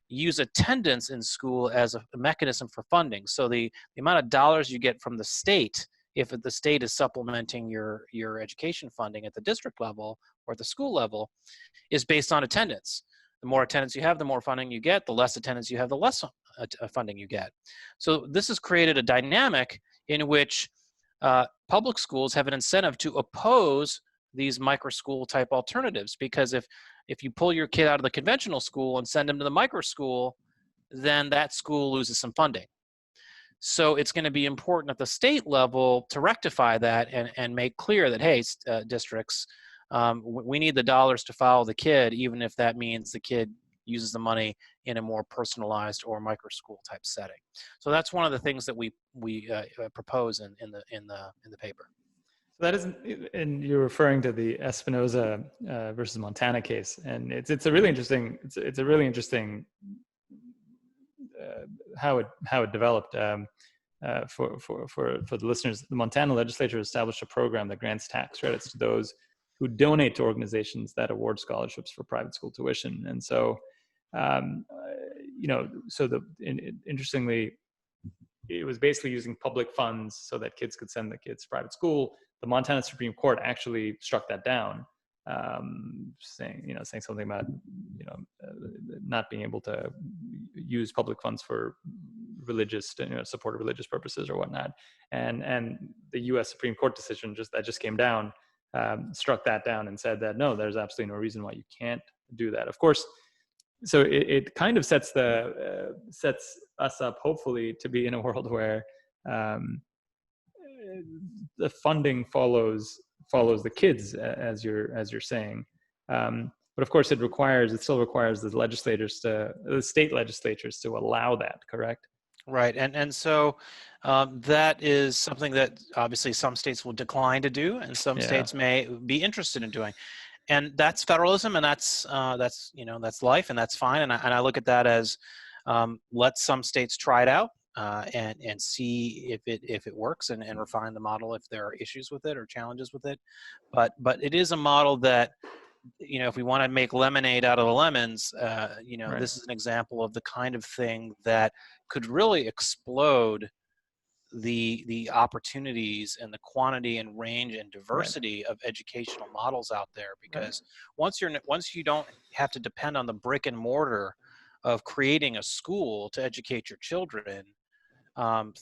use attendance in school as a mechanism for funding. So the amount of dollars you get from the state, if the state is supplementing your education funding at the district level or at the school level, is based on attendance. The more attendance you have, the more funding you get. The less attendance you have, the less funding you get. So this has created a dynamic in which public schools have an incentive to oppose these micro school type alternatives, because if you pull your kid out of the conventional school and send them to the micro school, then that school loses some funding. So it's going to be important at the state level to rectify that and make clear that, hey, districts, we need the dollars to follow the kid, even if that means the kid uses the money in a more personalized or micro school type setting. So that's one of the things that we propose in the paper. So that isn't, and you're referring to the Espinoza versus Montana case, and it's a really interesting how it developed. For the listeners, the Montana legislature established a program that grants tax credits to those who donate to organizations that award scholarships for private school tuition. And so, interestingly, it was basically using public funds so that kids could send the kids to private school. The Montana Supreme Court actually struck that down, saying something about not being able to use public funds for religious, support of religious purposes or whatnot. And the U.S. Supreme Court decision that just came down struck that down and said that no, there's absolutely no reason why you can't do that. Of course, so it kind of sets us up, hopefully, to be in a world where the funding follows the kids, as you're saying. But of course, it still requires the state legislatures to allow that, correct? Right, and so that is something that obviously some states will decline to do, and some states may be interested in doing, and that's federalism, and that's life, and that's fine. And I look at that as let some states try it out, and see if it works, and refine the model if there are issues with it or challenges with it. But it is a model that, if we want to make lemonade out of the lemons, Right. this is an example of the kind of thing that could really explode the opportunities and the quantity and range and Right. diversity of educational models out there. Right. Because once you don't have to depend on the brick and mortar of creating a school to educate your children,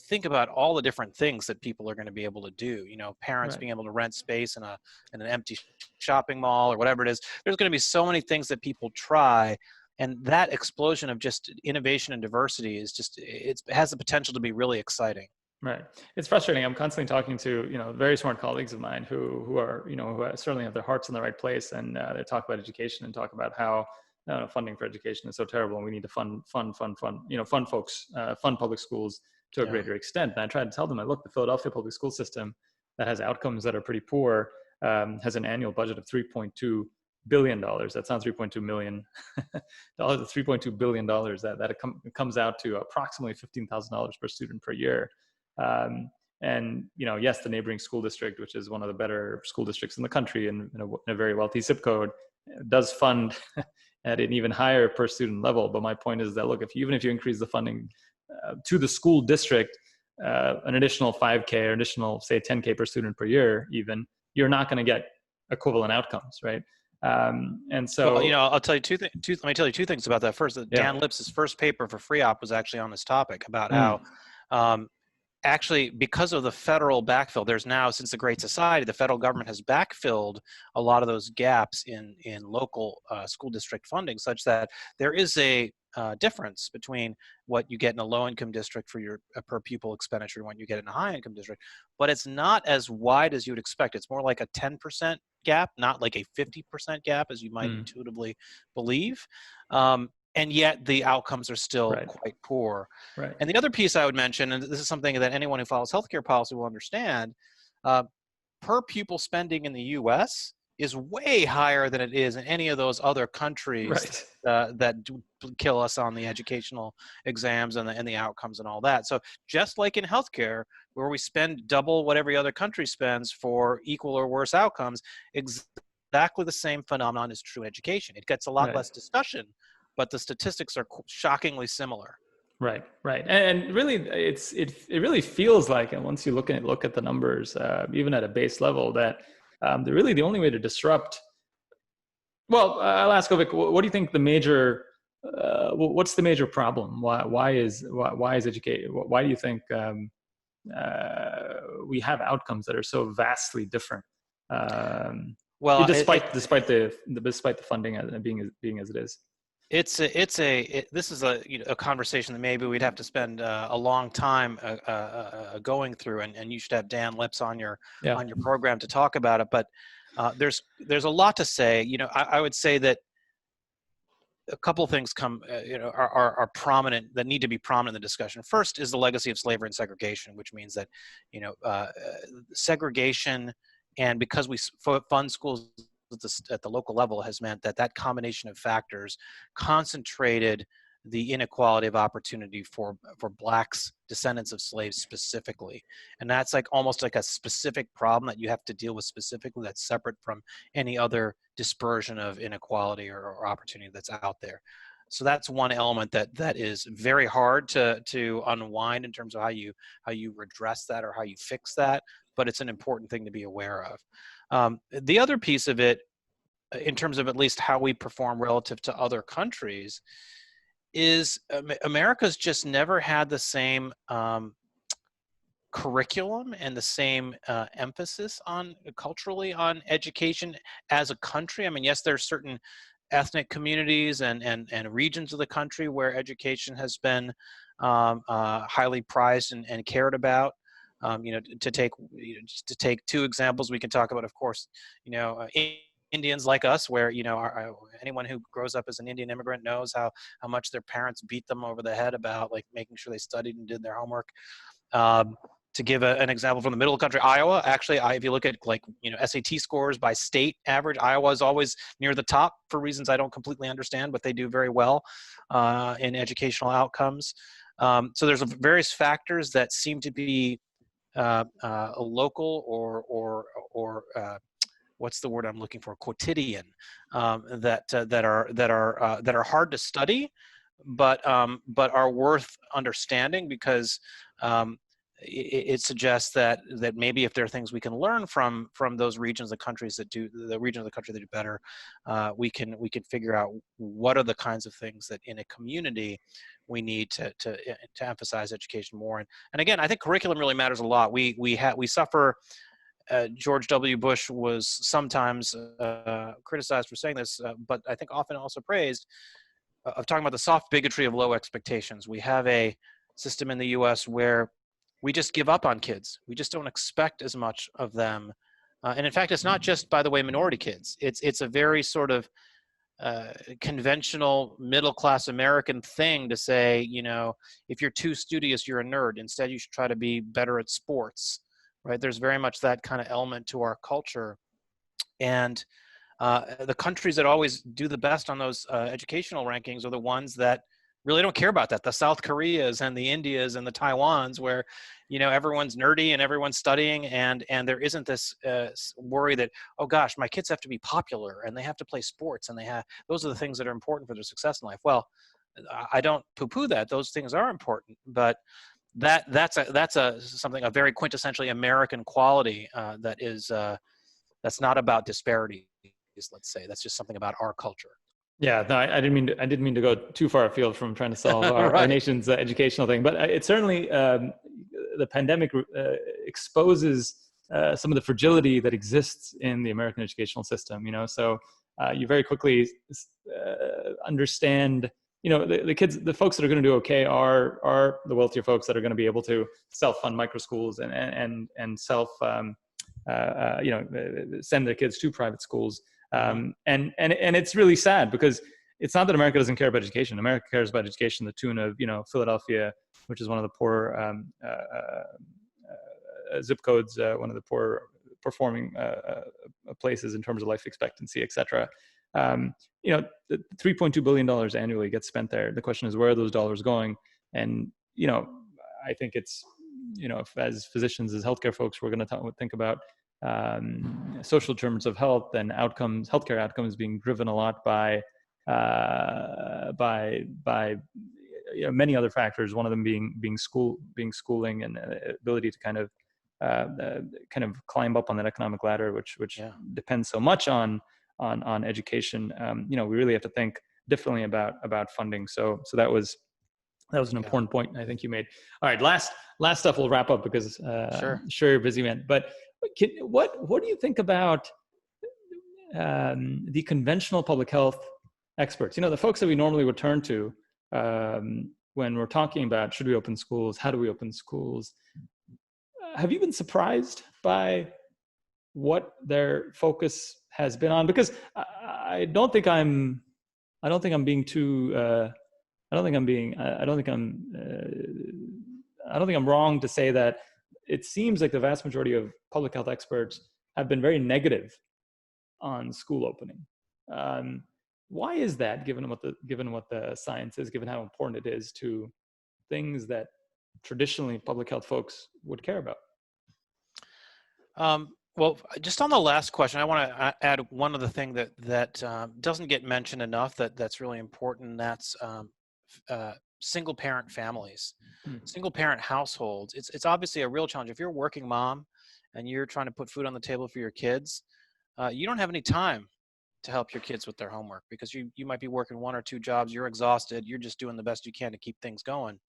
think about all the different things that people are going to be able to do. Parents Right. being able to rent space in an empty shopping mall or whatever it is. There's going to be so many things that people try, and that explosion of just innovation and diversity it has the potential to be really exciting. Right. It's frustrating. I'm constantly talking to, very smart colleagues of mine who are, who certainly have their hearts in the right place, and they talk about education and talk about how funding for education is so terrible, and we need to fund folks, fund public schools to a Yeah. greater extent. And I try to tell them, look, the Philadelphia public school system that has outcomes that are pretty poor has an annual budget of $3.2 billion. That's not 3.2 million dollars. $3.2 billion. That it comes out to approximately $15,000 per student per year. And yes, the neighboring school district, which is one of the better school districts in the country and in a very wealthy zip code, does fund at an even higher per student level. But my point is that, look, even if you increase the funding to the school district, an additional 5K or additional, say, 10K per student per year, even, you're not going to get equivalent outcomes, right? And so, Well, I'll tell you let me tell you two things about that. First, that yeah. Dan Lips's first paper for FREOPP was actually on this topic about Mm. how, actually, because of the federal backfill, there's now, since the Great Society, the federal government has backfilled a lot of those gaps in local school district funding, such that there is a difference between what you get in a low-income district for your per pupil expenditure and what you get in a high-income district. But it's not as wide as you would expect. It's more like a 10% gap, not like a 50% gap, as you might intuitively believe. And yet the outcomes are still Right. quite poor. Right. And the other piece I would mention, and this is something that anyone who follows healthcare policy will understand, per pupil spending in the U.S. is way higher than it is in any of those other countries Right. that do kill us on the educational exams and the outcomes and all that. So just like in healthcare, where we spend double what every other country spends for equal or worse outcomes, exactly the same phenomenon is true in education. It gets a lot Right. less discussion, but the statistics are shockingly similar. Right, right, and really, it really feels like, and once you look at the numbers, even at a base level, that really the only way to disrupt. Well, I'll ask Avik, what do you think the major, what's the major problem? Why is education? Why do you think we have outcomes that are so vastly different? Well, despite the funding being as it is. this is a conversation that maybe we'd have to spend a long time going through, and you should have Dan Lips on your program to talk about it. But there's a lot to say. I would say that a couple of things are prominent, that need to be prominent in the discussion. First is the legacy of slavery and segregation, which means that segregation, and because we fund schools at the local level, has meant that combination of factors concentrated the inequality of opportunity for blacks, descendants of slaves specifically. And that's almost like a specific problem that you have to deal with specifically, that's separate from any other dispersion of inequality or opportunity that's out there. So that's one element that is very hard to unwind in terms of how you redress that or how you fix that, but it's an important thing to be aware of. The other piece of it, in terms of at least how we perform relative to other countries, is America's just never had the same curriculum and the same emphasis culturally on education as a country. I mean, yes, there's certain ethnic communities and regions of the country where education has been highly prized and cared about. To take two examples, we can talk about, of course, Indians like us, where anyone who grows up as an Indian immigrant knows how much their parents beat them over the head about making sure they studied and did their homework. To give an example from the middle of the country, Iowa, actually, if you look at SAT scores by state average, Iowa is always near the top for reasons I don't completely understand, but they do very well in educational outcomes. So there's various factors that seem to be local or what's the word I'm looking for? Quotidian, that are hard to study, but are worth understanding, because it suggests that maybe if there are things we can learn from those regions, the countries that do the region of the country that do better, we can figure out what are the kinds of things that in a community we need to emphasize education more. And again, I think curriculum really matters a lot. We suffer. George W. Bush was sometimes criticized for saying this, but I think often also praised, of talking about the soft bigotry of low expectations. We have a system in the US where we just give up on kids. We just don't expect as much of them. And in fact, it's not just, by the way, minority kids. It's a very sort of conventional middle-class American thing to say, if you're too studious, you're a nerd. Instead, you should try to be better at sports, right? There's very much that kind of element to our culture. And the countries that always do the best on those educational rankings are the ones that really don't care about that. The South Koreas and the Indias and the Taiwans, where everyone's nerdy and everyone's studying, and there isn't this worry that, oh gosh, my kids have to be popular and they have to play sports, and those are the things that are important for their success in life. Well, I don't poo-poo that. Those things are important, but that's a very quintessentially American quality that's not about disparities. Let's say that's just something about our culture. Yeah, no, I didn't mean to go too far afield from trying to solve our, Right. our nation's educational thing, but it certainly the pandemic exposes some of the fragility that exists in the American educational system. So you very quickly understand. The kids, the folks that are going to do okay are the wealthier folks that are going to be able to self-fund micro schools and self send their kids to private schools. And it's really sad, because it's not that America doesn't care about education. America cares about education to the tune of, Philadelphia, which is one of the poor zip codes, one of the poor performing places in terms of life expectancy, et cetera. The $3.2 billion annually gets spent there. The question is, where are those dollars going? And, I think it's, if, as physicians, as healthcare folks, we're going to think about social determinants of health and outcomes, healthcare outcomes being driven a lot by many other factors. One of them being schooling and ability to kind of climb up on that economic ladder, which depends so much on education. We really have to think differently about funding. So that was an important point I think you made. All right, last stuff we'll wrap up, because sure you're busy, man. But what do you think about the conventional public health experts? The folks that we normally would turn to when we're talking about, should we open schools? How do we open schools? Have you been surprised by what their focus has been on? Because I don't think I'm being too. I don't think I'm wrong to say that it seems like the vast majority of public health experts have been very negative on school opening. Why is that, given what the science is, given how important it is to things that traditionally public health folks would care about? Well, just on the last question, I want to add one other thing that doesn't get mentioned enough that's really important. And that's single parent families, single parent households. It's obviously a real challenge. If you're a working mom and you're trying to put food on the table for your kids, you don't have any time to help your kids with their homework, because you might be working 1 or 2 jobs. You're exhausted. You're just doing the best you can to keep things going.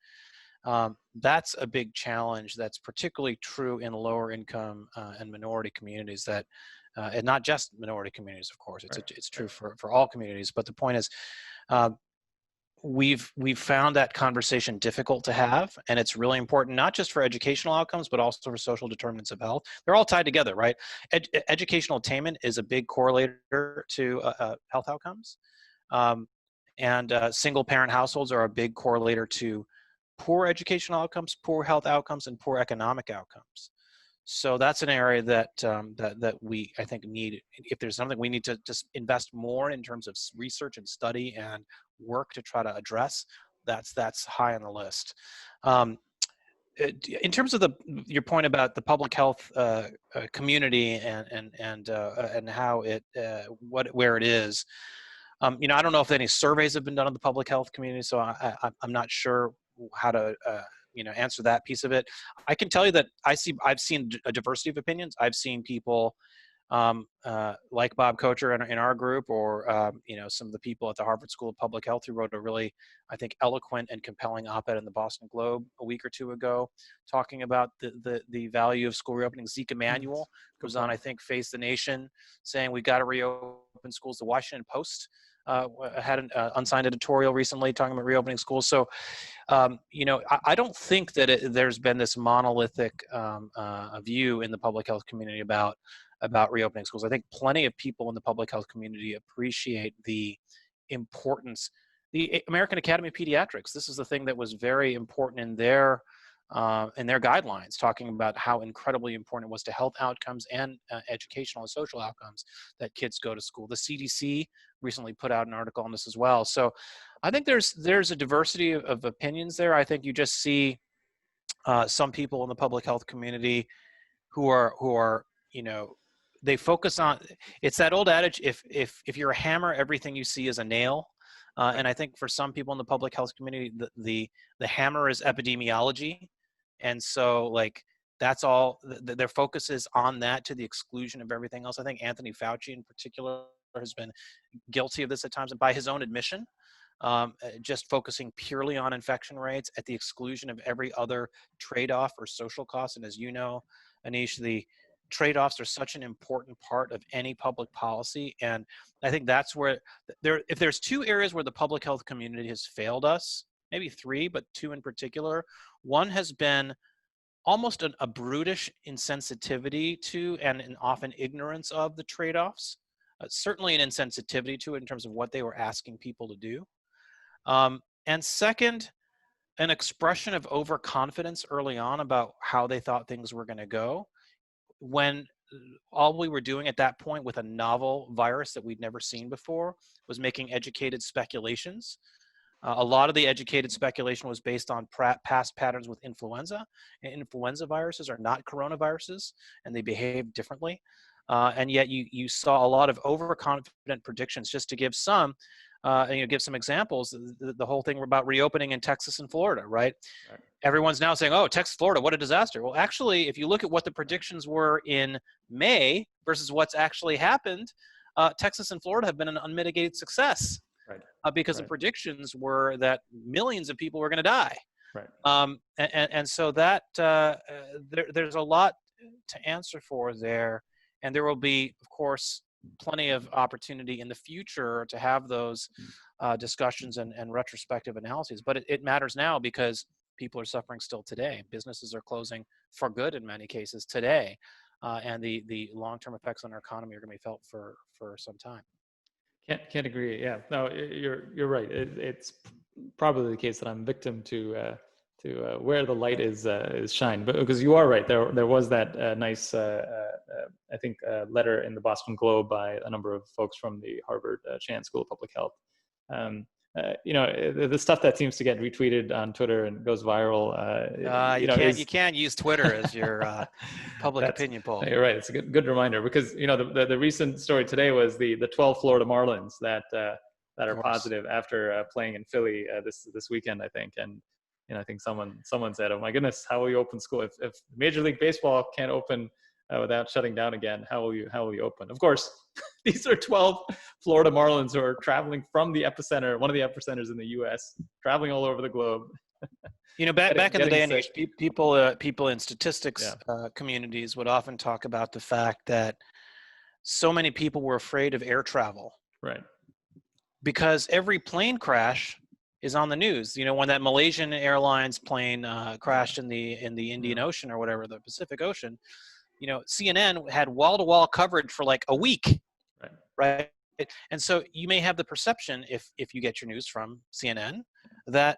That's a big challenge. That's particularly true in lower income and minority communities, and not just minority communities, of course. It's true for all communities. But the point is, we've found that conversation difficult to have, and it's really important, not just for educational outcomes, but also for social determinants of health. They're all tied together, right? Educational attainment is a big correlator to health outcomes, and single parent households are a big correlator to poor educational outcomes, poor health outcomes, and poor economic outcomes. So that's an area that we, I think, need. If there's something we need to just invest more in terms of research and study and work to try to address, that's high on the list. In terms of your point about the public health community and how it where it is, I don't know if any surveys have been done on the public health community, so I'm not sure how to answer that piece of it. I can tell you that I've seen a diversity of opinions. I've seen people like Bob Kocher in our group, or some of the people at the Harvard School of Public Health who wrote a really, I think, eloquent and compelling op-ed in the Boston Globe a week or two ago, talking about the value of school reopening. Zeke Emanuel goes on, I think, Face the Nation, saying we got to reopen schools. The Washington Post had an unsigned editorial recently talking about reopening schools. So, I don't think that there's been this monolithic view in the public health community about reopening schools. I think plenty of people in the public health community appreciate the importance. The American Academy of Pediatrics, this is the thing that was very important in their guidelines, talking about how incredibly important it was to health outcomes and educational and social outcomes that kids go to school. The CDC recently put out an article on this as well. So I think there's a diversity of opinions there. I think you just see some people in the public health community who are they focus on, it's that old adage, if you're a hammer, everything you see is a nail. And I think for some people in the public health community, the hammer is epidemiology. And so like, that's all, their focus is on that to the exclusion of everything else. I think Anthony Fauci in particular has been guilty of this at times, and by his own admission, just focusing purely on infection rates at the exclusion of every other trade-off or social cost. And as you know, Anish, the trade-offs are such an important part of any public policy. And I think that's where if there's two areas where the public health community has failed us, maybe three, but two in particular. One has been almost a brutish insensitivity to and an often ignorance of the trade-offs, certainly an insensitivity to it in terms of what they were asking people to do. And second, an expression of overconfidence early on about how they thought things were going to go, when all we were doing at that point with a novel virus that we'd never seen before was making educated speculations. A lot of the educated speculation was based on past patterns with influenza. And influenza viruses are not coronaviruses, and they behave differently. And yet you saw a lot of overconfident predictions. Just to give some, give some examples, the whole thing about reopening in Texas and Florida, right? Everyone's now saying, oh, Texas, Florida, what a disaster. Well, actually, if you look at what the predictions were in May versus what's actually happened, Texas and Florida have been an unmitigated success. Because the predictions were that millions of people were going to die. And so that there's a lot to answer for there. And there will be, of course, plenty of opportunity in the future to have those discussions and retrospective analyses. But it matters now because people are suffering still today. Businesses are closing for good in many cases today. And the long-term effects on our economy are going to be felt for some time. Can't agree. Yeah, no, you're right. It's probably the case that I'm victim to where the light is shined. But because you are right, there was that nice I think letter in the Boston Globe by a number of folks from the Harvard Chan School of Public Health. The stuff that seems to get retweeted on Twitter and goes viral. You can't use Twitter as your public opinion poll. You're right. It's a good reminder, because the recent story today was the 12 Florida Marlins that are positive after playing in Philly this weekend, I think. And I think someone said, "Oh my goodness, how will you open school if Major League Baseball can't open without shutting down again? How will you open?" Of course, these are 12 Florida Marlins who are traveling from the epicenter, one of the epicenters in the U.S., traveling all over the globe. Back in the day, Anish, people in statistics communities would often talk about the fact that so many people were afraid of air travel, right? Because every plane crash is on the news. When that Malaysian Airlines plane crashed in the Indian Ocean or whatever, the Pacific Ocean, CNN had wall-to-wall coverage for like a week, right? And so you may have the perception, if you get your news from CNN, that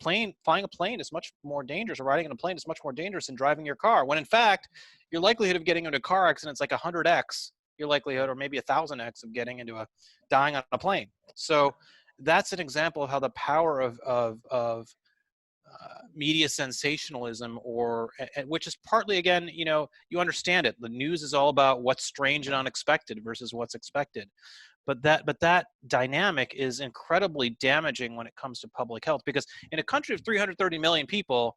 flying a plane is much more dangerous, or riding in a plane is much more dangerous than driving your car, when in fact your likelihood of getting into a car accident is like 100x your likelihood, or maybe 1,000x of dying on a plane. So that's an example of how the power of media sensationalism, which is partly, again, you understand it. The news is all about what's strange and unexpected versus what's expected. But that dynamic is incredibly damaging when it comes to public health, because in a country of 330 million people,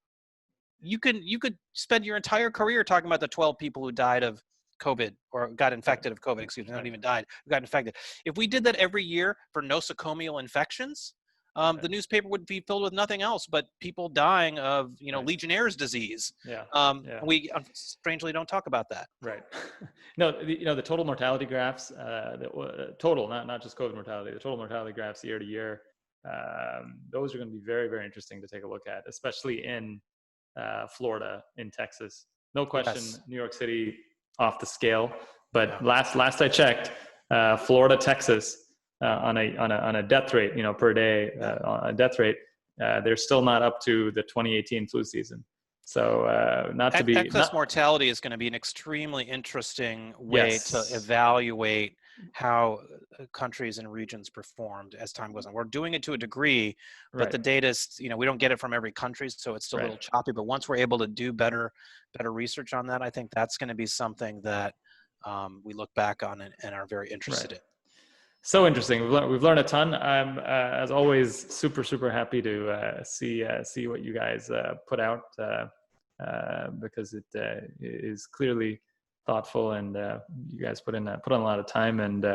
you could spend your entire career talking about the 12 people who died of COVID or got infected of COVID, excuse me, not even died, who got infected. If we did that every year for nosocomial infections, the newspaper would be filled with nothing else but people dying of, Legionnaire's disease. Yeah. We strangely don't talk about that. Right. No, the total mortality graphs, total, not just COVID mortality, the total mortality graphs year to year, those are going to be very, very interesting to take a look at, especially in Florida, in Texas. No question, Yes. New York City off the scale, but last I checked, Florida, Texas, on a death rate, per day, on a death rate, they're still not up to the 2018 flu season. So excess mortality is going to be an extremely interesting way to evaluate how countries and regions performed as time goes on. We're doing it to a degree, but the data is, we don't get it from every country, so it's still a little choppy. But once we're able to do better research on that, I think that's going to be something that we look back on and are very interested in. So interesting. We've learned a ton. I'm, as always, super happy to see what you guys put out, because it is clearly thoughtful, and you guys put on a lot of time. And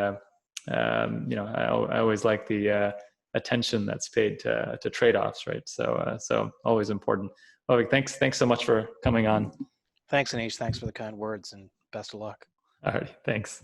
I always like the attention that's paid to trade-offs, right? So always important. Avik, thanks so much for coming on. Thanks, Anish. Thanks for the kind words, and best of luck. All right, thanks.